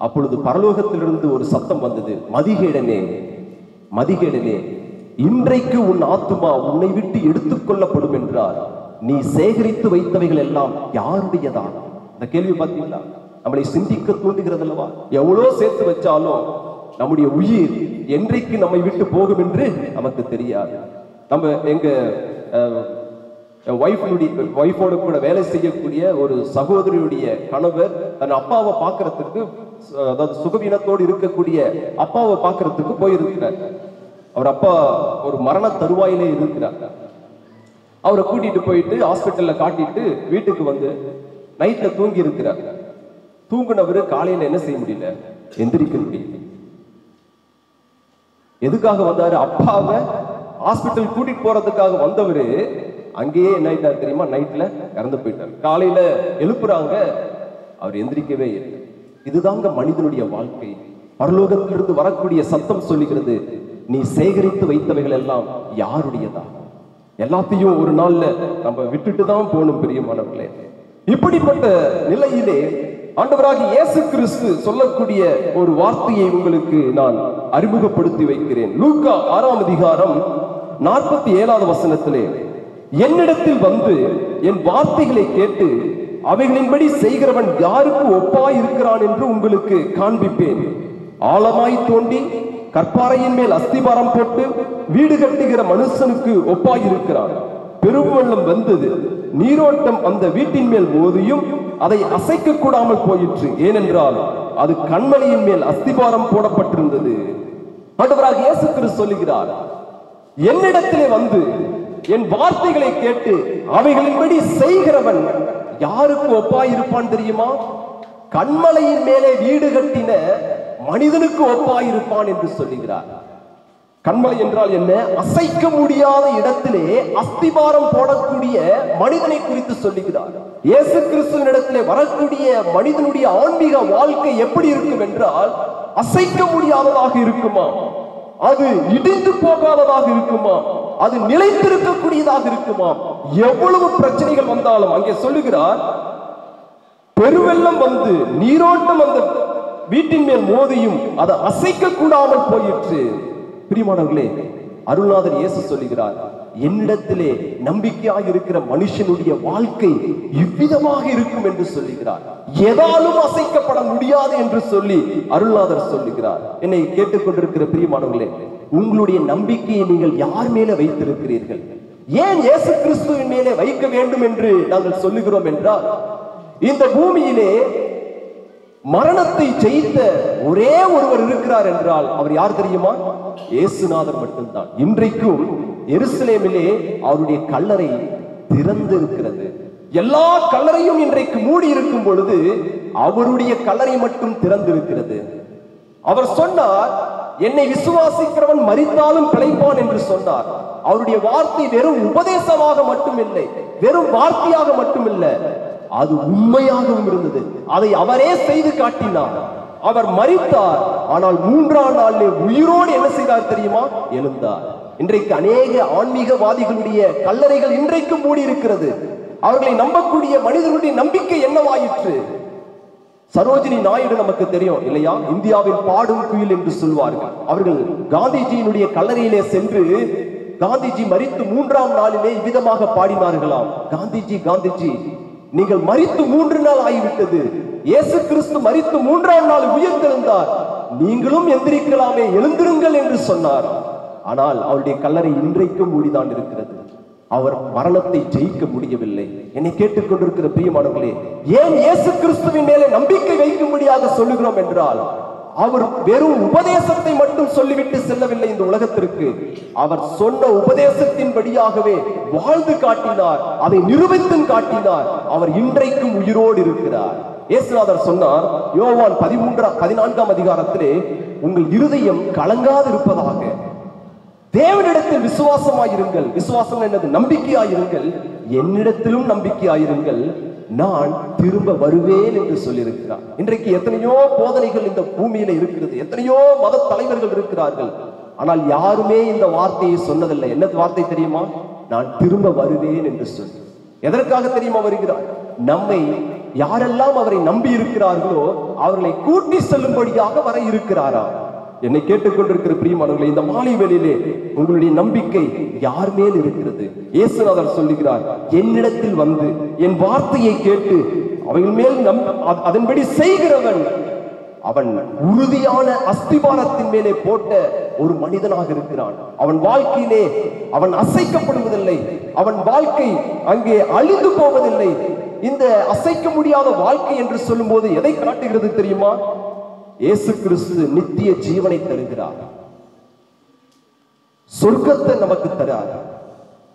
அப்பொழுது பரலோகத்திலிருந்து ஒரு சத்தம் வந்தது, மதிகேடனே, மதிகேடனே, இன்றைக்கு உன் ஆத்துமா உன்னை விட்டு எடுத்துக்கொள்ளப்படும் என்றார். நீ சேகரித்து வைத்தவைகள் எல்லாம் யாருடையதான்? இந்த கேள்வி பார்த்தீங்களா? நம்மளை சிந்திக்க தூண்டுகிறது அல்லவா? எவ்வளோ சேர்த்து வச்சாலும் நம்முடைய உயிர் என்றைக்கு நம்மை விட்டு போகும் என்று நமக்கு தெரியாது. நம்ம எங்க ஒய்ஃபோட கூட வேலை செய்யக்கூடிய ஒரு சகோதரியுடைய கணவர் தன் அப்பாவை பார்க்கறதுக்கு, அதாவது சுகவீனத்தோடு இருக்கக்கூடிய அப்பாவை பார்க்கறதுக்கு போயிருக்கிறார். அவர் அப்பா ஒரு மரண தருவாயிலே இருக்கிறார். அவரை கூட்டிட்டு போயிட்டு ஹாஸ்பிட்டல்ல காட்டிட்டு வீட்டுக்கு வந்து நைட்ல தூங்கி இருக்கிறார். தூங்குனவர் காலையில என்ன செய்ய முடியல, எந்திரிக்க முடியல. எதுக்காக வந்தாரு? அப்பாவை ஹாஸ்பிட்டல் கூட்டிட்டு போறதுக்காக வந்தவரு அங்கேயே என்ன ஆயிட்டார் தெரியுமா? நைட்ல இறந்து போயிட்டார். காலையில எழுப்புறாங்க, அவர் எந்திரிக்கவே இல்லை. இதுதாங்க மனிதனுடைய வாழ்க்கை. பரலோகத்திலிருந்து வரக்கூடிய சத்தம் சொல்லுகிறது, நீ சேகரித்து வைத்தவைகள் எல்லாம் யாருடையதா? எல்லாத்தையும் ஒரு நாள்ல நம்ம விட்டுட்டு தான் போகணும் பிரியமானவர்களே. இப்படிப்பட்ட நிலையிலே ஆண்டவராகிய இயேசு கிறிஸ்து சொல்லக்கூடிய ஒரு வார்த்தையை உங்களுக்கு நான் அறிமுகப்படுத்தி வைக்கிறேன். லூக்கா 6ஆம் அதிகாரம் 47வது வசனத்திலே, என்னிடத்தில் வந்து என் வார்த்தைகளை கேட்டு அவைகளின்படி செய்கிறவன் யாருக்கு ஒப்பாய் இருக்கிறான் என்று உங்களுக்கு காண்பிப்பேன். ஆழமாய் தோண்டி கற்பாறையின் மேல் அஸ்திபாரம் போட்டு வீடு கட்டுகிற மனுஷனுக்கு ஒப்பாய் இருக்கிறான். பெருவெள்ளம் வந்தது, நீரோட்டம் அந்த வீட்டின் மேல் மோதியும் அதை அசைக்க கூடாமல் போயிற்று. ஏனென்றால் அது கண்மலையின் மேல் அஸ்திபாரம் போடப்பட்டிருந்தது. ஆண்டவராகிய இயேசு கிறிஸ்து சொல்லுகிறார், என்னிடத்திலே வந்து என் வார்த்தைகளை கேட்டு அவைகளின்படி செய்கிறவன் யாருக்கு ஒப்பாய் இருப்பான் தெரியுமா? கண்மலையின் மேலே வீடு கட்டின மனிதனுக்கு ஒப்பாய் இருப்பான் என்று சொல்லுகிறார். கண்மலை என்றால் என்ன? அசைக்க முடியாத இடத்திலே அஸ்திபாரம் போடக்கூடிய மனிதனை குறித்து சொல்லுகிறார். இயேசு கிறிஸ்துவின் இடத்திலே வரக்கூடிய மனிதனுடைய ஆன்மீக வாழ்க்கை எப்படி இருக்கும் என்றால், அசைக்க முடியாததாக இருக்குமா, அது இடிந்து போகாததாக இருக்குமா, அது நிலைத்திருக்கக்கூடியதாக இருக்குமா. எவ்வளவு பிரச்சனைகள் வந்தாலும் அங்கே சொல்லுகிறார், பெருவெள்ளம் வந்து நீரோட்டம் அந்த வீட்டின் மேல் மோதியும் அதை அசைக்க கூடாமல் போயிற்று. பிரியமானவர்களே, அருள்நாதர் இயேசு சொல்லுகிறார், என்னிடத்திலே நம்பிக்கையாக இருக்கிற மனுஷனுடைய வாழ்க்கை இவ்விதமாக இருக்கும் என்று சொல்லுகிறார். எதாலும் அசைக்கப்பட முடியாது என்று சொல்லி அருள்நாதர் சொல்லுகிறார். என்னை கேட்டுக்கொண்டிருக்கிற பிரியமானவர்களே, உங்களுடைய நம்பிக்கையை நீங்கள் யார் மேல வைத்திருக்கிறீர்கள்? ஏன் இயேசு கிறிஸ்துவின் மேலே வைக்க வேண்டும் என்று நாங்கள் சொல்லுகிறோம் என்றால், இந்த பூமியிலே மரணத்தை ஜெயித்த ஒரே ஒருவர் இருக்கிறார் என்றால் அவர் யார் தெரியுமா? இயேசுநாதர் மட்டும்தான். இன்றைக்கும் எருசலேமிலே அவருடைய கல்லறை திறந்து இருக்கிறது. எல்லா கல்லறையும் இன்றைக்கு மூடி இருக்கும் பொழுது அவருடைய கல்லறை மட்டும் திறந்திருக்கிறது. அவர் சொன்னார், என்னை விசுவாசிக்கிறவன் மரித்தாலும் பிழைப்பான் என்று சொன்னார். அவருடைய வார்த்தை வெறும் உபதேசமாக மட்டுமில்லை, வெறும் வார்த்தையாக மட்டுமில்லை, அது உண்மையாகவும் இருந்தது. அதை அவரே செய்து காட்டினார். அவர் மரித்தார், ஆனால் 3ஆம் நாளிலே உயிரோடு என்ன செய்தார் தெரியுமா? எழுந்தார். இன்றைக்கு அநேக ஆன்மீகவாதிகளுடைய கல்லறைகள் இன்றைக்கும் மூடி இருக்கிறது. அவர்களை நம்பக்கூடிய மனிதர்களுடைய நம்பிக்கை என்னவாயிற்று? சரோஜினி நாயுடு நமக்கு தெரியும் இல்லையா? இந்தியாவில் பாடும் குயில் என்று சொல்வார்கள். அவர்கள் காந்திஜியினுடைய கல்லறையிலே சென்று காந்திஜி மரித்து 3ஆம் நாளிலே இவ்விதமாக பாடினார்களாம், காந்திஜி காந்திஜி நீங்கள் மரித்து 3 நாள் ஆகிவிட்டது, இயேசு கிறிஸ்து மரித்து 3ஆம் நாள் உயிர்த்தெழுந்தார், நீங்களும் எந்திரிக்கலாமே, எழுந்திருங்கள் என்று சொன்னார். ஆனால் அவருடைய கல்லறை இன்றைக்கும் மூடிதான் இருக்கிறது. அவர் மரணத்தை ஜெயிக்க முடியவில்லை. என்னை கேட்டுக்கொண்டிருக்கிற பிரியமானவர்களே, ஏன் இயேசு கிறிஸ்துவின் மேலே நம்பிக்கை வைக்கும்படியாக சொல்லுகிறோம் என்றால், அவர் வெறும் உபதேசத்தை மட்டும் சொல்லிவிட்டு செல்லவில்லை இந்த உலகத்திற்கு. அவர் சொன்ன உபதேசத்தின் படியாகவே வாழ்ந்து காட்டினார், அதை நிரூபித்தும் காட்டினார். அவர் இன்றைக்கும் உயிரோடு இருக்கிறார். இயேசுநாதர் சொன்னார், யோவான் 14ஆம் அதிகாரத்திலே, உங்கள் இருதயம் கலங்காது இருப்பதாக, தேவனிடத்தில் விசுவாசமாயிருங்கள். விசுவாசம் என்னது? நம்பிக்கையாயிருங்கள். என்னிடத்திலும் நம்பிக்கையாயிருங்கள், நான் திரும்ப வருவேன் என்று சொல்லியிருக்கிறார். இன்றைக்கு எத்தனையோ போதனைகள் இந்த பூமியில இருக்கிறது, எத்தனையோ மத தலைவர்கள் இருக்கிறார்கள். ஆனால் யாருமே இந்த வார்த்தையை சொன்னதில்லை. என்ன வார்த்தை தெரியுமா? நான் திரும்ப வருவேன் என்று சொல்லி. எதற்காக தெரியுமா வருகிறார்? நம்மை யாரெல்லாம் அவரை நம்பி இருக்கிறார்களோ அவர்களை கூட்டி செல்லும்படியாக வர இருக்கிறாரா? என்னை கேட்டுக்கொண்டிருக்கிற பிரியமானவர்களே, இந்த மாலை வேளையிலே உங்களுடைய நம்பிக்கை யார் மேல் இருக்கிறது? இயேசுநாதர் சொல்லுகிறார், என்னிடத்தில் வந்து என் வார்த்தையை கேட்டு அவைகள் மேல் அதன்படி செய்கிறவன் அவன் உறுதியான அஸ்திபாரத்தின் மேலே போட்ட ஒரு மனிதனாக இருக்கிறான். அவன் வாழ்க்கையிலே அவன் அசைக்கப்படுவதில்லை, அவன் வாழ்க்கை அங்கே அழிந்து போவதில்லை. இந்த அசைக்க முடியாத வாழ்க்கை என்று சொல்லும் போது எதை காட்டுகிறது தெரியுமா? இயேசு கிறிஸ்து நித்திய ஜீவனை தருகிறார், சொர்க்கத்தை நமக்கு தரார்.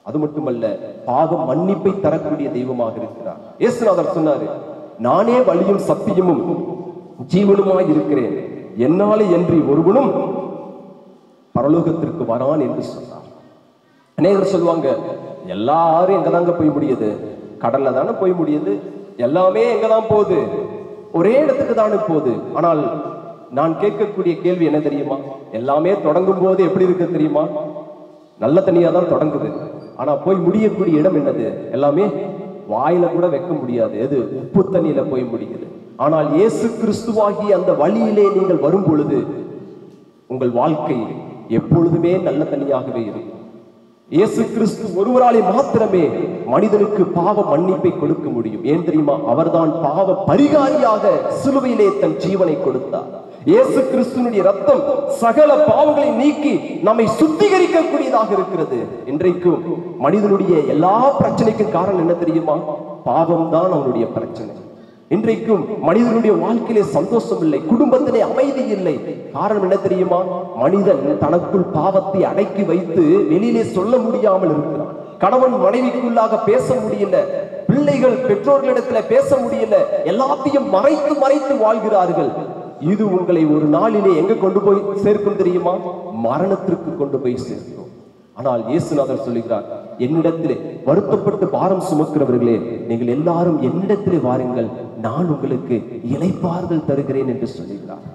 அது மட்டுமல்ல, பாவ மன்னிப்பை தரக்கூடிய தெய்வமாக இருக்கிறார். இயேசுநாதர் சொன்னாரு, நானே வழியும் சத்தியமும் ஜீவனுமாய் இருக்கிறேன், என்னாலே என்று ஒருவனும் பரலோகத்திற்கு வரான் என்று சொன்னார். அநேகர் சொல்லுவாங்க, எல்லாரும் எங்கதாங்க போய் முடியுது? கடல்ல தானே போய் முடியுது, எல்லாமே எங்கதான் போகுது, ஒரே இடத்துக்கு தானே போகுது. ஆனால் நான் கேட்கக்கூடிய கேள்வி என்ன தெரியுமா? எல்லாமே தொடங்கும் போது எப்படி இருக்கு தெரியுமா? நல்ல தண்ணியா தான் தொடங்குது. ஆனா போய் முடியக்கூடிய இடம் என்னது? எல்லாமே வாயில கூட வைக்க முடியாது, எது? உப்பு தண்ணியில போய் முடியுது. ஆனால் இயேசு கிறிஸ்துவாகி அந்த வழியிலே நீங்கள் வரும் பொழுது உங்கள் வாழ்க்கை எப்பொழுதுமே நல்ல தண்ணியாகவே இருக்கும். இயேசு கிறிஸ்து ஒருவராலே மாத்திரமே மனிதனுக்கு பாவ மன்னிப்பை கொடுக்க முடியும். ஏன் தெரியுமா? அவர்தான் பாவ பரிகாரியாக சிலுவையிலே தன் ஜீவனை கொடுத்தார். இயேசு கிறிஸ்துவினுடைய ரத்தம் சகல பாவங்களை நீக்கி நம்மை சுத்திகரிக்கக்கூடியதாக இருக்கிறது. இன்றைக்கும் மனிதனுடைய எல்லா பிரச்சனைக்கும் காரணம் என்ன தெரியுமா? பாவம் தான் அவனுடைய பிரச்சனை. இன்றைக்கும் மனிதனுடைய வாழ்க்கையிலே சந்தோஷம் இல்லை, குடும்பத்திலே அமைதி இல்லை. காரணம் என்ன தெரியுமா? மனிதன் தனக்குள் பாவத்தை அடக்கி வைத்து வெளியிலே சொல்ல முடியாமல் இருக்கிறான். கணவன் மனைவிக்குள்ளாக பேச முடியல, பிள்ளை பிள்ளைகள் பெற்றோர்களிடத்துல பேச முடியல, எல்லாத்தையும் மறைத்து மறைத்து வாழ்கிறார்கள். இது உங்களை ஒரு நாளிலே எங்க கொண்டு போய் சேர்க்கும் தெரியுமா? மரணத்திற்கு கொண்டு போய் சேர்க்கும். ஆனால் இயேசுநாதர் சொல்லுகிறார், என்னிடத்திலே வருத்தப்பட்டு பாரம் சுமக்கிறவர்களே, நீங்கள் எல்லாரும் என்னிடத்திலே வாருங்கள், நான் உங்களுக்கு இளைப்பாறுதல் தருகிறேன் என்று சொல்லுகிறார்.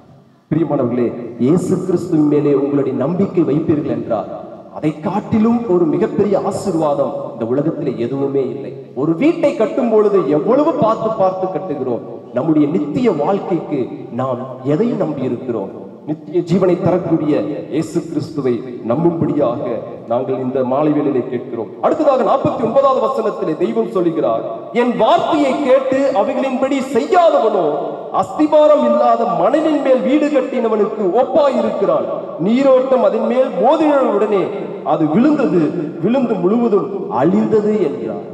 பிரியமானவர்களே, இயேசு கிறிஸ்துவின் மேலே உங்களுடைய நம்பிக்கை வைப்பீர்கள் என்றால் அதை காட்டிலும் ஒரு மிகப்பெரிய ஆசீர்வாதம் இந்த உலகத்திலே எதுவுமே இல்லை. ஒரு வீட்டை கட்டும் பொழுது எவ்வளவு பார்த்து பார்த்து கட்டுகிறோம். நம்முடைய நித்திய வாழ்க்கைக்கு நாம் எதை நம்பி இருக்கிறோம்? நித்திய ஜீவனை தரக்கூடிய இயேசு கிறிஸ்துவை நம்பும்படியாக நாங்கள் இந்த மாலை வேளையிலே கேட்கிறோம். அடுத்ததாக 49வது வசனத்திலே தெய்வம் சொல்லுகிறார், என் வார்த்தையை கேட்டு அவைகளின்படி செய்யாதவனோ அஸ்திபாரம் இல்லாத மணலின் மேல் வீடு கட்டினவனுக்கு ஒப்பாயிருக்கிறான். நீரோட்டம் அதன் மேல் மோதினவுடனே அது விழுந்து முழுவதும் அழிந்தது என்றார்.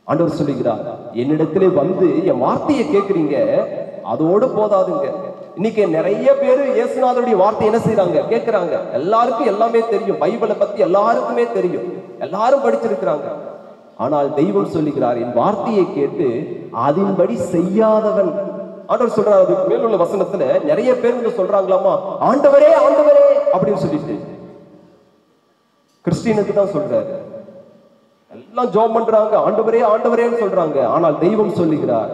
ஆண்டவர் சொல்லுகிறார், என்னிடத்திலே வந்து என் வார்த்தையை கேட்கிறீங்க, அதோடு போதாதுங்க. இன்னைக்கு நிறைய பேரு இயேசுநாதருடைய வார்த்தை என்ன செய்யறாங்க? கேட்கிறாங்க. எல்லாருக்கும் எல்லாமே தெரியும், பைபிளை பத்தி எல்லாருக்குமே தெரியும், எல்லாரும் படிச்சிருக்கிறாங்க. ஆனால் தெய்வம் சொல்லுகிறார், என் வார்த்தையை கேட்டு அதன்படி செய்யாதவன். ஆண்டவர் சொல்றாரு, அதுக்கு மேலுள்ள வசனத்துல நிறைய பேர் சொல்றாங்களாமா, ஆண்டவரே ஆண்டவரே அப்படின்னு சொல்லிட்டு. கிறிஸ்டியனுக்கு தான் சொல்றாரு, எல்லாம் ஜெபம் பண்றாங்க, ஆண்டவரே ஆண்டவரேன்னு சொல்றாங்க. ஆனால் தெய்வம் சொல்லுகிறார்,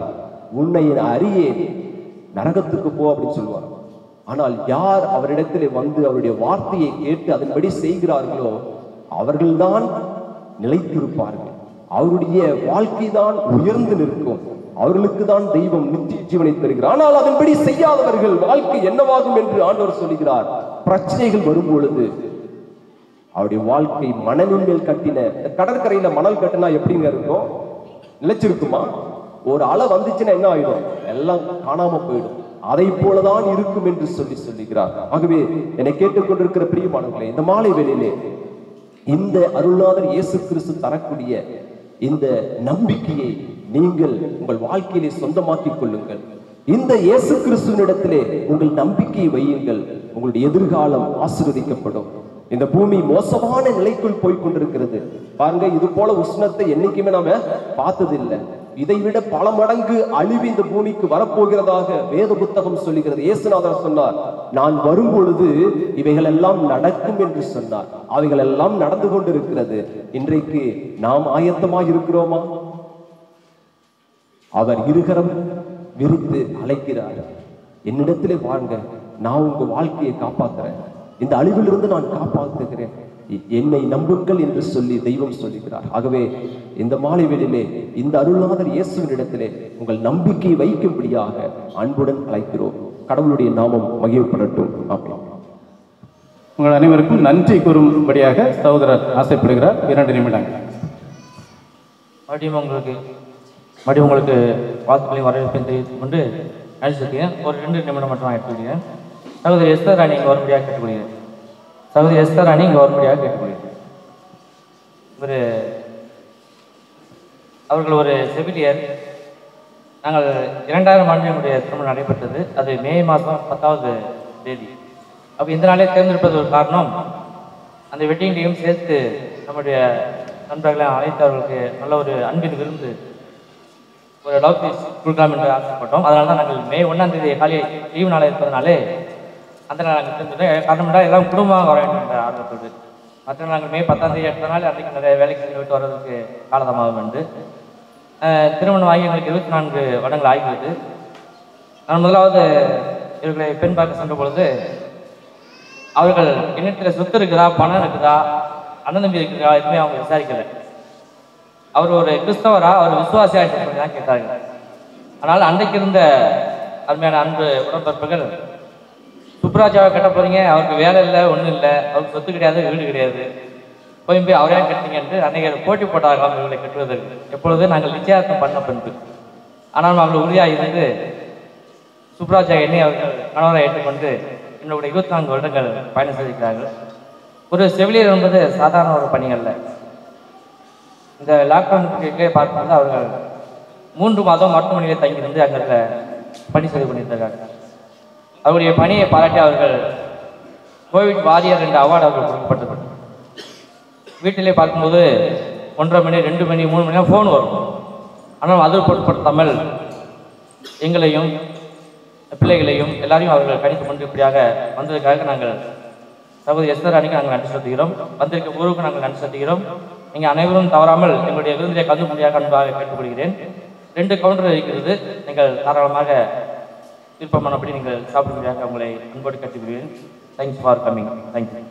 உன்னை அறியே, நரகத்துக்கு போ அப்படின்னு சொல்லுவார். ஆனால் யார் அவரிடத்திலே வந்து அவருடைய வார்த்தையை கேட்டு அதன்படி செய்கிறார்களோ அவர்கள்தான் நிலைத்திருப்பார்கள். அவருடைய வாழ்க்கை தான் உயர்ந்து நிற்கும். அவர்களுக்கு தான் தெய்வம் நித்திய ஜீவனை தருகிறார். ஆனால் அதன்படி செய்யாதவர்கள் வாழ்க்கை என்னவாகும் என்று ஆண்டவர் சொல்லுகிறார். பிரச்சனைகள் வரும் பொழுது அவருடைய வாழ்க்கை மணலின் மேல் கட்டின, கடற்கரையில மணல் கட்டினா எப்படிங்க இருக்கும்? நிலைச்சிருக்குமா? ஒரு அலை வந்துச்சுன்னா என்ன ஆயிடும்? எல்லாம் காணாம போயிடும். அதை போலதான் இருக்கும் என்று சொல்லுகிறார். ஆகவே என்னை கேட்டுக்கொண்டிருக்கிற பிரியமானவர்களே, இந்த மாலை வேளையிலே இந்த அருள்நாதர் இயேசு கிறிஸ்து தரக்கூடிய இந்த நம்பிக்கையை நீங்கள் உங்கள் வாழ்க்கையிலே சொந்தமாக்கிக் கொள்ளுங்கள். இந்த இயேசு கிறிஸ்துவினிடத்திலே உங்கள் நம்பிக்கையை வையுங்கள். உங்களுடைய எதிர்காலம் ஆசீர்வதிக்கப்படும். இந்த பூமி மோசமான நிலைக்குள் போய் கொண்டிருக்கிறது. பாருங்க, இது போல உஷ்ணத்தை என்னைக்குமே நாம பார்த்ததில்லை. இதைவிட பல மடங்கு அழிவு இந்த பூமிக்கு வரப்போகிறதாக வேத புத்தகம் சொல்லுகிறது. இயேசுநாதர் சொன்னார், நான் வரும் பொழுது இவைகள் எல்லாம் நடக்கும் என்று சொன்னார். அவைகள் எல்லாம் நடந்து கொண்டிருக்கிறது. இன்றைக்கு நாம் ஆயத்தமாக இருக்கிறோமா? அவர் இருகரம் விரித்து அழைக்கிறார், என்னிடத்திலே வாங்க, நான் உங்க வாழ்க்கையை காப்பாத்துறேன், இந்த அழிவிலிருந்து நான் காப்பாற்றுகிறேன், என்னை நம்புங்கள் என்று சொல்லி தெய்வம் சொல்லுகிறார். ஆகவே இந்த மாலை வேளையிலே இந்த அருள்நாதர் இயேசுவினிடத்திலே உங்கள் நம்பிக்கையை வைக்கும்படியாக அன்புடன் அழைக்கிறோம். கடவுளுடைய நாமம் மகிழ்ப்படட்டும். ஆமென். உங்கள் அனைவருக்கும் நன்றி கூறும்படியாக சகோதரர் ஆசைப்படுகிறார். 2 நிமிடங்கள். மறுபடியும் உங்களுக்கு வாழ்த்துக்களையும் வரவேற்பையும் தெரிவித்துக் கொண்டு நடிச்சிருக்கேன். ஒரு 2 நிமிடம் மட்டும் எடுத்துக்கிறேன். சகோதரி எஸ்தர் ராணி இங்கே வரும்படியாக கேட்டுக்கொள்கிறேன். சகோதரி எஸ்தர் ராணி இங்கே வரும்படியாக கேட்டுக்கொள்கிறேன். அவர்கள் ஒரு செவிலியர். நாங்கள் 2000 ஆண்டு என்னுடைய திருமணம் நடைபெற்றது. அது மே மாதம் 10வது தேதி. அப்போ இந்த நாளே தேர்ந்தெடுப்பது ஒரு காரணம், அந்த வெட்டிங் டேயும் சேர்த்து நம்முடைய நண்பர்களை அழைத்தவர்களுக்கு நல்ல ஒரு அன்பின் விருந்து, ஒரு லவ் பீஸ் கொடுக்கலாம் என்று ஆசைப்பட்டோம். அதனால தான் நாங்கள் மே 1ஆம் தேதி காலை லீவு நாளாக இருப்பதனாலே அந்த நாள் நாங்கள் தெரிஞ்சுட்டோம். காரணம் எல்லாம் குடும்பமாக வர வேண்டும் என்ற ஆர்வத்தோடு. மற்ற நாங்கள் மே 10ஆம் தேதி எடுத்தனால அன்றைக்கு நிறைய வேலைக்கு சென்று விட்டு வர்றதுக்கு காலதாமதம் என்று திருமணம் ஆகி எங்களுக்கு 24 வருடங்கள் ஆகிவிட்டது. நான் முதலாவது இவர்களை பெண் பார்க்க சென்ற பொழுது அவர்கள் என்னிடத்தில் சொத்து இருக்குதா, பணம் இருக்குதா, அண்ணன் தம்பி இருக்குதா, எதுவுமே அவங்க விசாரிக்கலை. அவர் ஒரு கிறிஸ்தவரா, அவர் விசுவாசியா தான் கேட்டார்கள். ஆனால் அன்றைக்கு இருந்த அருமையான அன்பு உடன்பிறப்புகள், சுப்ராஜாவை கட்ட போறீங்க, அவருக்கு வேலை இல்லை, ஒன்றும் இல்லை, அவருக்கு சொத்து கிடையாது, வீடு கிடையாது, போய் அவரே கட்டிங்க என்று அன்றைக்கி போட்டி போட்டார்களாம் இவர்களை கட்டுவதற்கு. எப்பொழுது நாங்கள் நிச்சயார்த்தம் பண்ண பின்பு. ஆனால் அவர்கள் உறுதியாக இருந்து சுப்ராஜா என்னை அவர்கள் கணவரை ஏற்றுக்கொண்டு என்னுடைய 24 வருடங்கள் பயணம் செய்திருக்கிறார்கள். ஒரு செவிலியர் என்பது சாதாரண ஒரு பணி அல்ல. இந்த லாக்டவுனுக்கு பார்க்கும்போது அவர்கள் 3 மாதம் மருத்துவமனையிலே தங்கியிருந்து அங்கே பணி செய்து கொண்டிருக்கிறார்கள். அவருடைய பணியை பாராட்டி அவர்கள் கோவிட் வாரியர் என்ற அவார்டு அவர்கள் கொடுக்கப்பட்டது. வீட்டிலே பார்க்கும்போது 1:30 மணி 2 மணி 3 மணி ஃபோன் வரும். ஆனால் அது பொருட்படுத்தாமல் எங்களையும் பிள்ளைகளையும் எல்லாரையும் அவர்கள் கணித்து கொண்டு இப்படியாக வந்ததுக்காக நாங்கள் சகோதரி எஸ்தர் அணிக்கு நாங்கள் நன்றி செலுத்துகிறோம். வந்திருக்க குருவுக்கு நாங்கள் நன்றி செலுத்துகிறோம். நீங்கள் அனைவரும் தவறாமல் எங்களுடைய விருந்திலே கலந்து முடியாக அன்பாக கேட்டுக்கொள்கிறேன். 2 கவுண்டர் இருக்கிறது. நீங்கள் தாராளமாக விருப்பமானபடி நீங்கள் சாப்பிடும்படியாக உங்களை அன்போடு கேட்டுக்கொள்கிறேன். Thanks for coming. தேங்க்யூ.